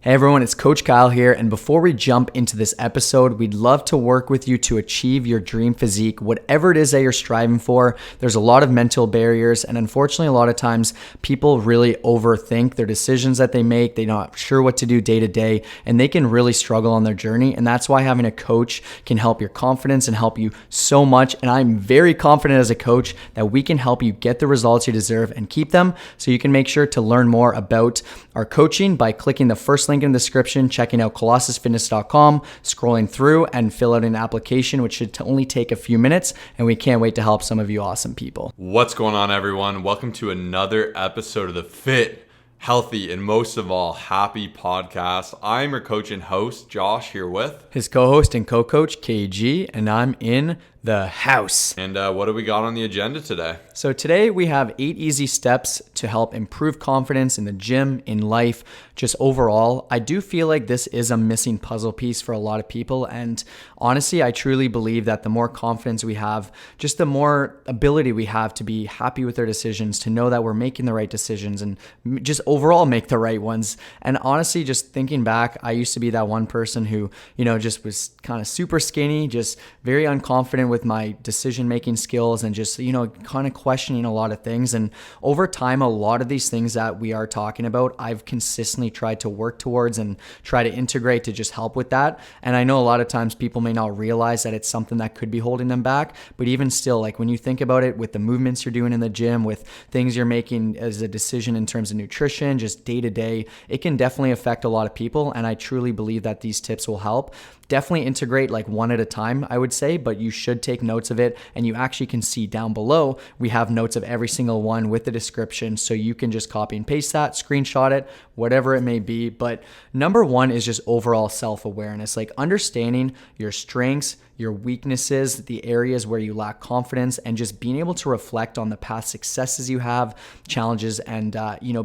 Hey everyone, it's Coach Kyle here, and before we jump into this episode, we'd love to work with you to achieve your dream physique, whatever it is that you're striving for. There's a lot of mental barriers, and unfortunately, a lot of times people really overthink their decisions that they make. They're not sure what to do day to day, and they can really struggle on their journey, and that's why having a coach can help your confidence and help you so much, and I'm very confident as a coach that we can help you get the results you deserve and keep them, so you can make sure to learn more about our coaching by clicking the first link in the description, checking out colossusfitness.com, scrolling through and fill out an application, which should only take a few minutes. And we can't wait to help some of you awesome people. What's going on, everyone? Welcome to another episode of the Fit, Healthy, and most of all, Happy podcast. I'm your coach and host, Josh, here with his co-host and co-coach, KG, and I'm in the house. And what do we got on the agenda today? So today we have 8 easy steps to help improve confidence in the gym, in life, just overall. I do feel like this is a missing puzzle piece for a lot of people. And honestly, I truly believe that the more confidence we have, just the more ability we have to be happy with our decisions, to know that we're making the right decisions and just overall make the right ones. And honestly, just thinking back, I used to be that one person who, just was kind of super skinny, just very unconfident with my decision-making skills and just, kind of questioning a lot of things. And over time, a lot of these things that we are talking about, I've consistently tried to work towards and try to integrate to just help with that. And I know a lot of times people may not realize that it's something that could be holding them back, but even still, like when you think about it with the movements you're doing in the gym, with things you're making as a decision in terms of nutrition, just day to day, it can definitely affect a lot of people. And I truly believe that these tips will help. Definitely integrate like one at a time, I would say, but you should take notes of it, and you actually can see down below, we have notes of every single one with the description, so you can just copy and paste that, screenshot it, whatever it may be. But number one is just overall self-awareness, like understanding your strengths, your weaknesses, the areas where you lack confidence, and just being able to reflect on the past successes you have, challenges, and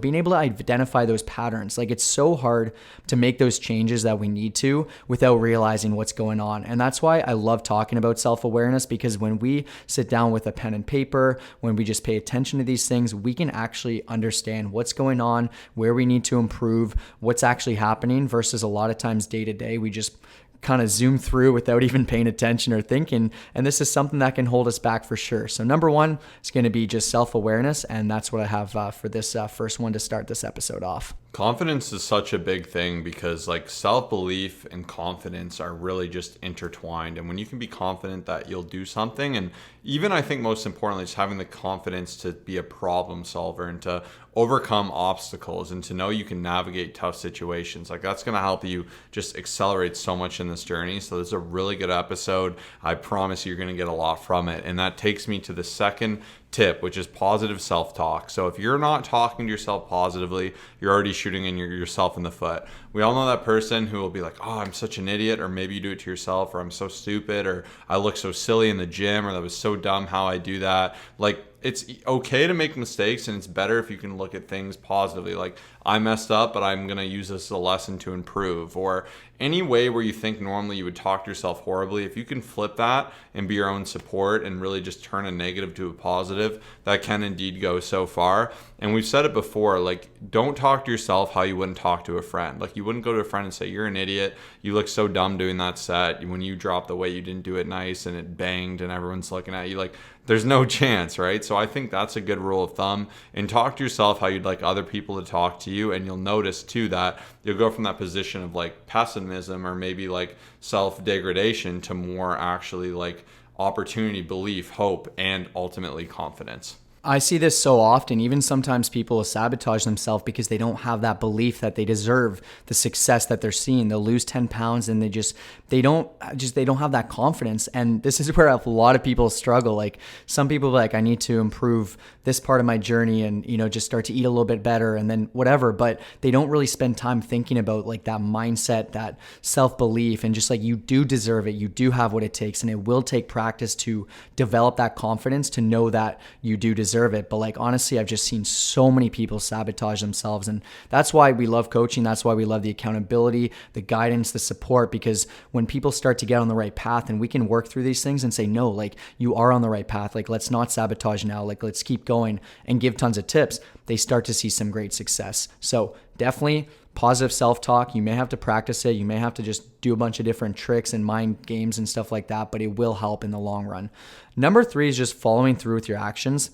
being able to identify those patterns. Like it's so hard to make those changes that we need to without realizing what's going on. And that's why I love talking about self-awareness, because when we sit down with a pen and paper, when we just pay attention to these things, we can actually understand what's going on, where we need to improve, what's actually happening, versus a lot of times day to day, we just kind of zoom through without even paying attention or thinking. And this is something that can hold us back for sure. So number one is going to be just self-awareness. And that's what I have for this first one to start this episode off. Confidence is such a big thing because like self-belief and confidence are really just intertwined. And when you can be confident that you'll do something, and even I think most importantly, just having the confidence to be a problem solver and to overcome obstacles and to know you can navigate tough situations, like that's going to help you just accelerate so much in this journey. So this is a really good episode. I promise you're going to get a lot from it. And that takes me to the second tip, which is positive self-talk. So if you're not talking to yourself positively, you're already shooting yourself in the foot. We all know that person who will be like, oh, I'm such an idiot, or maybe you do it to yourself, or I'm so stupid, or I look so silly in the gym, or that was so dumb how I do that. Like, it's okay to make mistakes, and it's better if you can look at things positively. Like, I messed up, but I'm going to use this as a lesson to improve. Or any way where you think normally you would talk to yourself horribly, if you can flip that and be your own support and really just turn a negative to a positive, that can indeed go so far. And we've said it before, like, don't talk to yourself how you wouldn't talk to a friend. Like, you wouldn't go to a friend and say, you're an idiot, you look so dumb doing that set. When you dropped the weight, you didn't do it nice and it banged and everyone's looking at you. Like, there's no chance, right? So I think that's a good rule of thumb. And talk to yourself how you'd like other people to talk to you. And you'll notice too that you'll go from that position of like pessimism or maybe like self-degradation to more actually like opportunity, belief, hope, and ultimately confidence. I see this so often. Even sometimes people will sabotage themselves because they don't have that belief that they deserve the success that they're seeing. They'll lose 10 pounds and they don't have that confidence. And this is where a lot of people struggle. Like some people are like, I need to improve this part of my journey and, just start to eat a little bit better and then whatever. But they don't really spend time thinking about like that mindset, that self-belief, and just like you do deserve it. You do have what it takes, and it will take practice to develop that confidence to know that you do deserve it. But like, honestly, I've just seen so many people sabotage themselves. And that's why we love coaching. That's why we love the accountability, the guidance, the support, because when people start to get on the right path and we can work through these things and say, no, like you are on the right path. Like, let's not sabotage now. Like, let's keep going and give tons of tips. They start to see some great success. So definitely positive self-talk. You may have to practice it. You may have to just do a bunch of different tricks and mind games and stuff like that, but it will help in the long run. Number 3 is just following through with your actions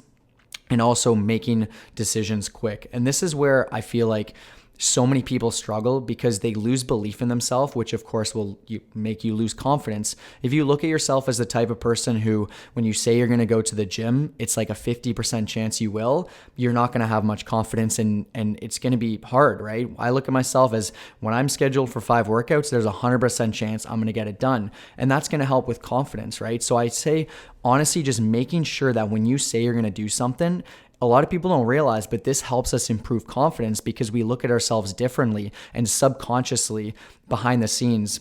and also making decisions quick. And this is where I feel like so many people struggle because they lose belief in themselves, which of course will make you lose confidence. If you look at yourself as the type of person who, when you say you're going to go to the gym, it's like a 50% chance you will, you're not going to have much confidence and it's going to be hard, right? I look at myself as when I'm scheduled for 5 workouts, there's a 100% chance I'm going to get it done. And that's going to help with confidence, right? So I say, honestly, just making sure that when you say you're going to do something, a lot of people don't realize, but this helps us improve confidence because we look at ourselves differently, and subconsciously behind the scenes,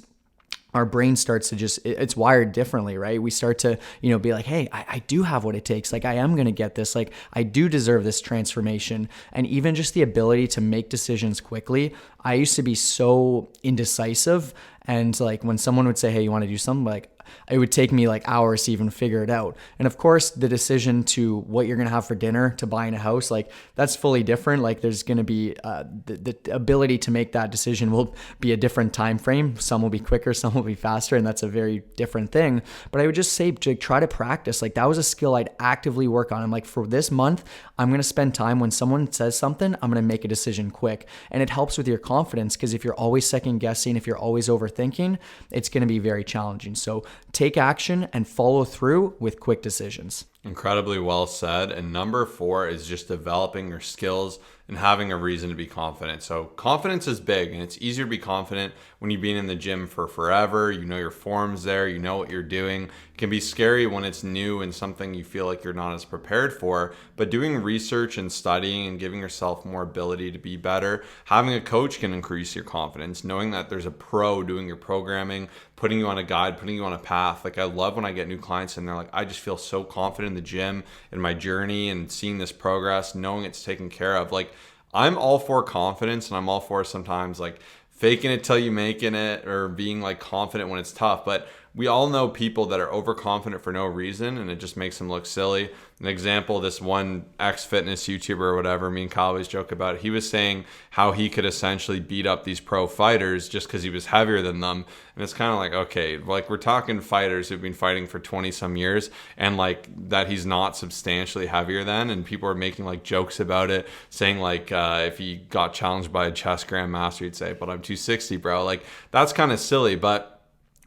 our brain starts to it's wired differently, right? We start to, be like, hey, I do have what it takes. Like, I am going to get this. Like, I do deserve this transformation. And even just the ability to make decisions quickly. I used to be so indecisive. And like when someone would say, hey, you want to do something? Like, it would take me like hours to even figure it out. And of course, the decision to what you're going to have for dinner, to buying a house, like that's fully different. Like there's going to be the ability to make that decision will be a different time frame. Some will be quicker, some will be faster. And that's a very different thing. But I would just say to try to practice. Like that was a skill I'd actively work on. I'm like, for this month, I'm going to spend time when someone says something, I'm going to make a decision quick. And it helps with your confidence because if you're always second guessing, if you're always overthinking, it's going to be very challenging. So take action and follow through with quick decisions. Incredibly well said. And number 4 is just developing your skills and having a reason to be confident. So confidence is big, and it's easier to be confident when you've been in the gym for forever. You know your form's there, you know what you're doing. It can be scary when it's new and something you feel like you're not as prepared for, but doing research and studying and giving yourself more ability to be better. Having a coach can increase your confidence, knowing that there's a pro doing your programming, putting you on a guide, putting you on a path. Like I love when I get new clients and they're like, I just feel so confident in the gym, in my journey, and seeing this progress, knowing it's taken care of. Like I'm all for confidence, and I'm all for sometimes like faking it till you making it, or being like confident when it's tough. But we all know people that are overconfident for no reason, and it just makes them look silly. An example, this one ex-fitness YouTuber or whatever, me and Kyle always joke about it. He was saying how he could essentially beat up these pro fighters just because he was heavier than them. And it's kind of like, okay, like we're talking fighters who've been fighting for 20 some years, and like that he's not substantially heavier than, and people are making like jokes about it, saying like if he got challenged by a chess grandmaster, he'd say, but I'm 260, bro. Like that's kind of silly, but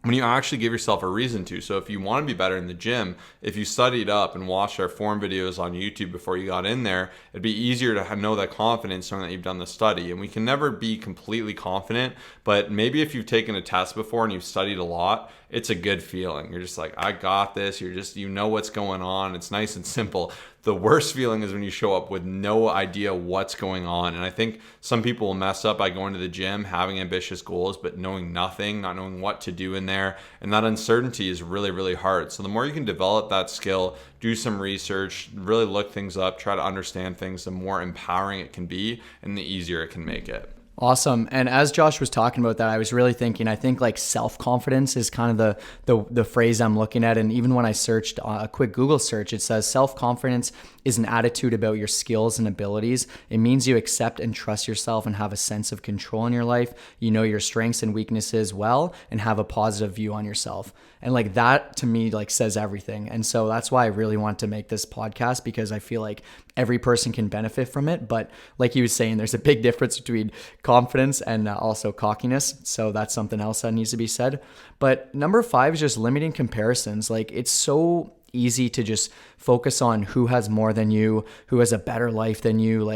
when you actually give yourself a reason to. So if you want to be better in the gym, if you studied up and watched our form videos on YouTube before you got in there, it'd be easier to know that confidence knowing that you've done the study. And we can never be completely confident, but maybe if you've taken a test before and you've studied a lot, it's a good feeling. You're just like, I got this. You know what's going on. It's nice and simple. The worst feeling is when you show up with no idea what's going on. And I think some people will mess up by going to the gym, having ambitious goals, but knowing nothing, not knowing what to do in there. And that uncertainty is really, really hard. So the more you can develop that skill, do some research, really look things up, try to understand things, the more empowering it can be and the easier it can make it. Awesome. And as Josh was talking about that, I was really thinking, I think like self-confidence is kind of the phrase I'm looking at. And even when I searched a quick Google search, it says self-confidence is an attitude about your skills and abilities. It means you accept and trust yourself and have a sense of control in your life. You know your strengths and weaknesses well and have a positive view on yourself. And like that to me like says everything. And so that's why I really want to make this podcast, because I feel like every person can benefit from it. But like he was saying, there's a big difference between confidence and also cockiness. So that's something else that needs to be said. But number 5 is just limiting comparisons. Like it's so easy to just focus on who has more than you, who has a better life than you.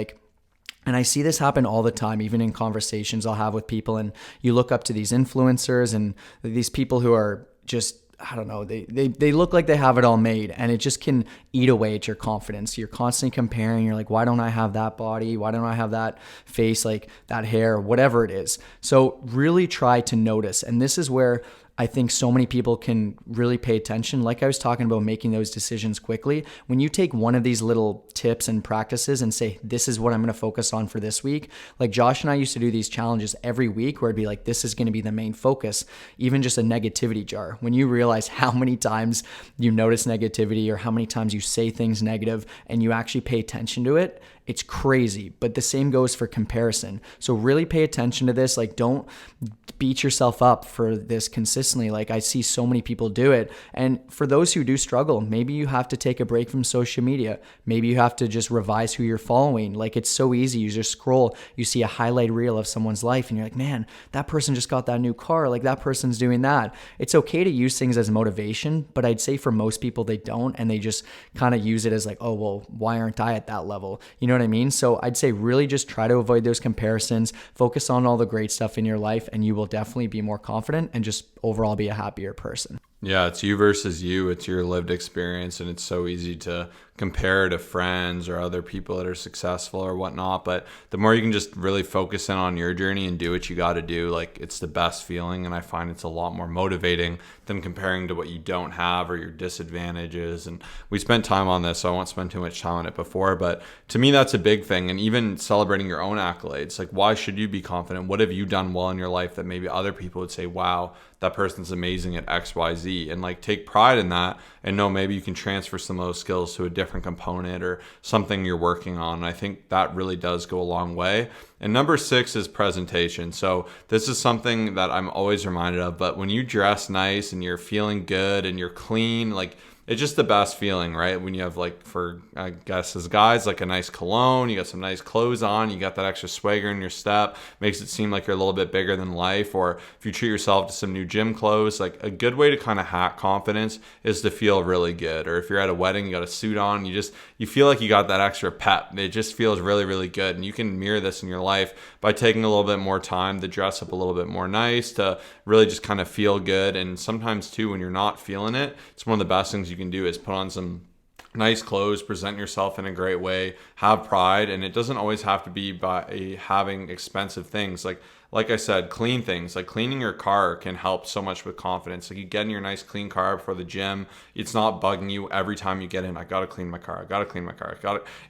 And I see this happen all the time, even in conversations I'll have with people. And you look up to these influencers and these people who are just, I don't know, they look like they have it all made, and it just can eat away at your confidence. You're constantly comparing. You're like, why don't I have that body? Why don't I have that face, like that hair, whatever it is. So really try to notice. And this is where I think so many people can really pay attention. Like I was talking about making those decisions quickly. When you take one of these little tips and practices and say, this is what I'm going to focus on for this week. Like Josh and I used to do these challenges every week where it'd be like, this is going to be the main focus. Even just a negativity jar. When you realize how many times you notice negativity or how many times you say things negative and you actually pay attention to it, it's crazy. But the same goes for comparison. So really pay attention to this. Like, don't beat yourself up for this consistently. Like, I see so many people do it. And for those who do struggle, maybe you have to take a break from social media. Maybe you have to just revise who you're following. Like, it's so easy. You just scroll, you see a highlight reel of someone's life and you're like, man, that person just got that new car. Like, that person's doing that. It's okay to use things as motivation, but I'd say for most people, they don't. And they just kind of use it as like, oh, well, why aren't I at that level? You know what I mean? So I'd say really just try to avoid those comparisons, focus on all the great stuff in your life, and you will definitely be more confident and just overall be a happier person. Yeah, it's you versus you. It's your lived experience, and it's so easy to compare to friends or other people that are successful or whatnot. But the more you can just really focus in on your journey and do what you got to do, like, it's the best feeling. And I find it's a lot more motivating than comparing to what you don't have or your disadvantages. And we spent time on this, so I won't spend too much time on it before. But to me, that's a big thing. And even celebrating your own accolades, like, why should you be confident? What have you done well in your life that maybe other people would say, wow, that person's amazing at X, Y, Z, and like take pride in that and know maybe you can transfer some of those skills to a different component or something you're working on. And I think that really does go a long way. And number 6 is presentation. So this is something that I'm always reminded of, but when you dress nice and you're feeling good and you're clean, like, it's just the best feeling, right? When you have, like, for, I guess, as guys, like a nice cologne, you got some nice clothes on, you got that extra swagger in your step, makes it seem like you're a little bit bigger than life. Or if you treat yourself to some new gym clothes, like, a good way to kind of hack confidence is to feel really good. Or if you're at a wedding, you got a suit on, you feel like you got that extra pep. It just feels really, really good. And you can mirror this in your life by taking a little bit more time to dress up a little bit more nice, to really just kind of feel good. And sometimes too, when you're not feeling it, it's one of the best things you can do is put on some nice clothes, present yourself in a great way, have pride. And it doesn't always have to be by having expensive things. Like I said, clean things, like cleaning your car can help so much with confidence. Like, you get in your nice clean car before the gym, it's not bugging you every time you get in. I got to clean my car.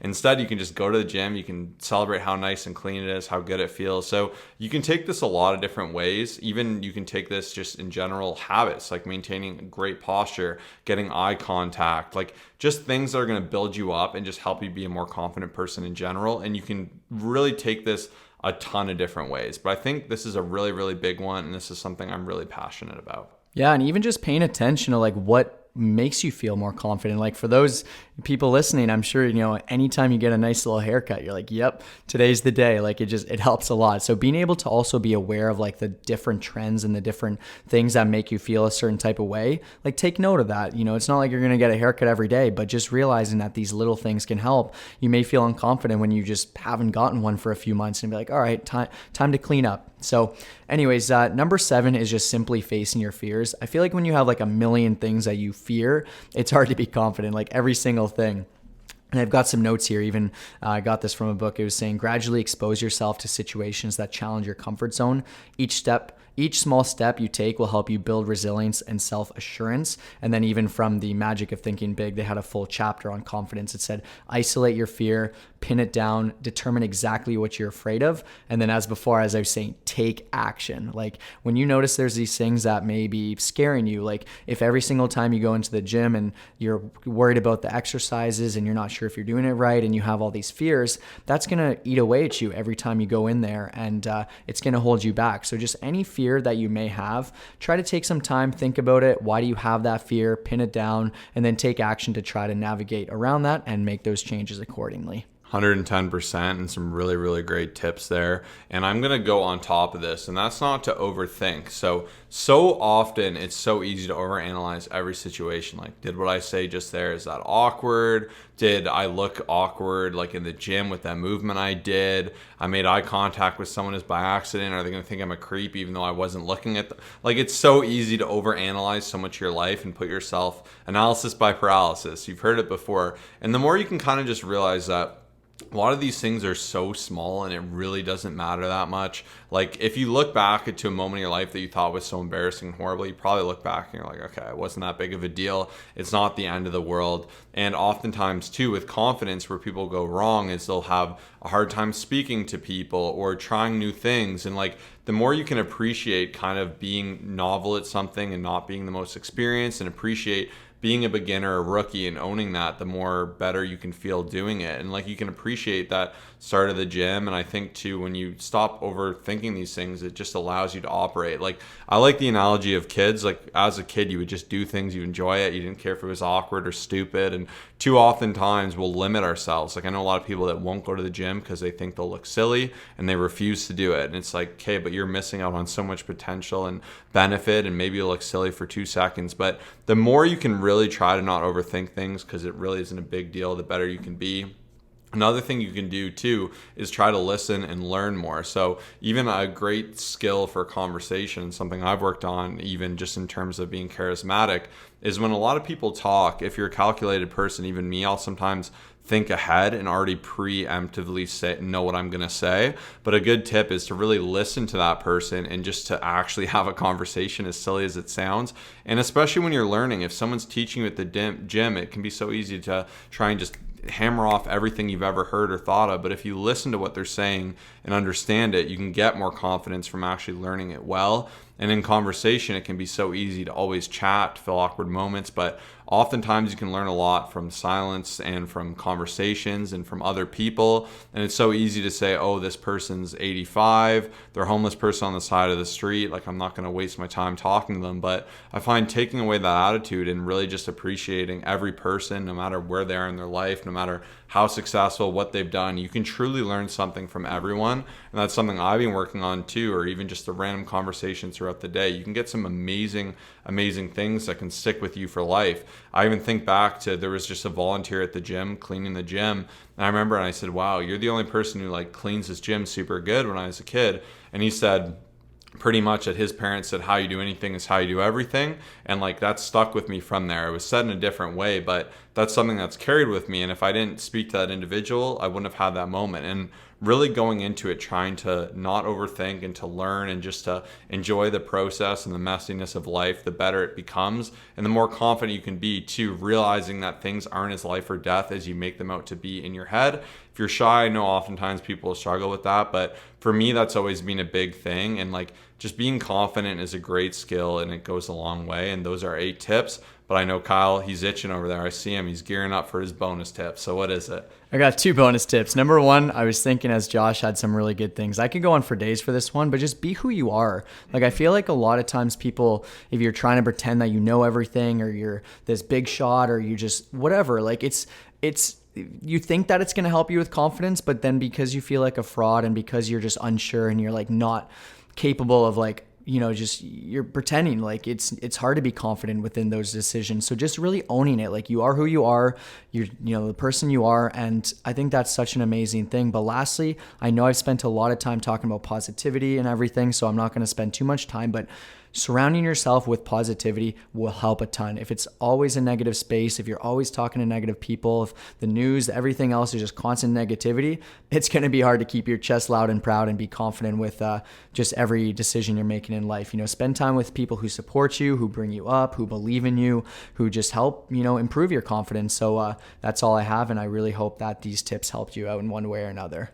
Instead, you can just go to the gym. You can celebrate how nice and clean it is, how good it feels. So you can take this a lot of different ways. Even you can take this just in general habits, like maintaining great posture, getting eye contact, like just things that are going to build you up and just help you be a more confident person in general. And you can really take this a ton of different ways. But I think this is a really, really big one. And this is something I'm really passionate about. Yeah. And even just paying attention to like what makes you feel more confident. Like, for those people listening, I'm sure, anytime you get a nice little haircut, you're like, yep, today's the day. Like, it helps a lot. So being able to also be aware of like the different trends and the different things that make you feel a certain type of way, like, take note of that. It's not like you're going to get a haircut every day, but just realizing that these little things can help. You may feel unconfident when you just haven't gotten one for a few months and be like, all right, time to clean up. So anyways, number 7 is just simply facing your fears. I feel like when you have like a million things that you fear, it's hard to be confident, like every single thing. And I've got some notes here. Even I got this from a book. It was saying, gradually expose yourself to situations that challenge your comfort zone. Each small step you take will help you build resilience and self-assurance. And then even from the Magic of Thinking Big, they had a full chapter on confidence. It said, isolate your fear, pin it down, determine exactly what you're afraid of. And then as before, as I was saying, take action. Like, when you notice there's these things that may be scaring you, like if every single time you go into the gym and you're worried about the exercises and you're not sure if you're doing it right and you have all these fears, that's going to eat away at you every time you go in there, and it's going to hold you back. So just any fear that you may have, try to take some time, think about it. Why do you have that fear? Pin it down, and then take action to try to navigate around that and make those changes accordingly. 110%, and some really, really great tips there. And I'm going to go on top of this, and that's not to overthink. So often it's so easy to overanalyze every situation. Like, did what I say just there, is that awkward? Did I look awkward, like in the gym with that movement I did? I made eye contact with someone just by accident. Are they going to think I'm a creep even though I wasn't looking at them? Like, it's so easy to overanalyze so much of your life and put yourself analysis by paralysis. You've heard it before. And the more you can kind of just realize that a lot of these things are so small and it really doesn't matter that much. Like, if you look back to a moment in your life that you thought was so embarrassing and horrible, you probably look back and you're like, okay, it wasn't that big of a deal. It's not the end of the world. And oftentimes too, with confidence, where people go wrong is they'll have a hard time speaking to people or trying new things. And like, the more you can appreciate kind of being novel at something and not being the most experienced, and appreciate being a beginner, a rookie, and owning that, the more better you can feel doing it. And like you can appreciate that start of the gym. And I think too, when you stop overthinking these things, it just allows you to operate. Like I like the analogy of kids. Like as a kid, you would just do things, you enjoy it, you didn't care if it was awkward or stupid. And too often times we'll limit ourselves. Like I know a lot of people that won't go to the gym because they think they'll look silly and they refuse to do it. And it's like, okay, but you're missing out on so much potential and benefit, and maybe you'll look silly for 2 seconds. But the more you can really try to not overthink things, because it really isn't a big deal, the better you can be. Another thing you can do too is try to listen and learn more. So even a great skill for conversation, something I've worked on even just in terms of being charismatic, is when a lot of people talk, if you're a calculated person, even me, I'll sometimes think ahead and already preemptively know what I'm going to say. But a good tip is to really listen to that person and just to actually have a conversation, as silly as it sounds. And especially when you're learning, if someone's teaching you at the gym, it can be so easy to try and just hammer off everything you've ever heard or thought of. But if you listen to what they're saying and understand it, you can get more confidence from actually learning it well. And in conversation, it can be so easy to always chat, fill awkward moments, but oftentimes you can learn a lot from silence and from conversations and from other people. And it's so easy to say, oh, this person's 85, they're a homeless person on the side of the street, like I'm not going to waste my time talking to them. But I find taking away that attitude and really just appreciating every person, no matter where they are in their life, no matter how successful, what they've done, you can truly learn something from everyone. And that's something I've been working on too, or even just a random conversation throughout the day. You can get some amazing things that can stick with you for life. I even think back to, there was just a volunteer at the gym cleaning the gym, and I remember, and I said, wow, you're the only person who like cleans this gym super good, when I was a kid. And he said pretty much that his parents said, how you do anything is how you do everything. And like that stuck with me from there. It was said in a different way, but that's something that's carried with me. And if I didn't speak to that individual, I wouldn't have had that moment. And really going into it, trying to not overthink and to learn and just to enjoy the process and the messiness of life, the better it becomes. And the more confident you can be too, realizing that things aren't as life or death as you make them out to be in your head. If you're shy, I know oftentimes people struggle with that, but for me, that's always been a big thing. And like just being confident is a great skill and it goes a long way. And those are 8 tips. But I know Kyle, he's itching over there. I see him. He's gearing up for his bonus tip. So what is it? I got 2 bonus tips. Number 1, I was thinking as Josh had some really good things. I could go on for days for this one, but just be who you are. Like I feel like a lot of times people, if you're trying to pretend that you know everything or you're this big shot or you just whatever, like it's you think that it's going to help you with confidence, but then because you feel like a fraud and because you're just unsure and you're like not capable of like, you know, just you're pretending, like it's hard to be confident within those decisions. So just really owning it, like you are who you are, you're, you know, the person you are. And I think that's such an amazing thing. But lastly, I know I've spent a lot of time talking about positivity and everything, so I'm not going to spend too much time, but surrounding yourself with positivity will help a ton. If it's always a negative space, if you're always talking to negative people, if the news, everything else is just constant negativity, it's going to be hard to keep your chest loud and proud and be confident with just every decision you're making in life. You know, spend time with people who support you, who bring you up, who believe in you, who just help, you know, improve your confidence. So that's all I have. And I really hope that these tips helped you out in one way or another.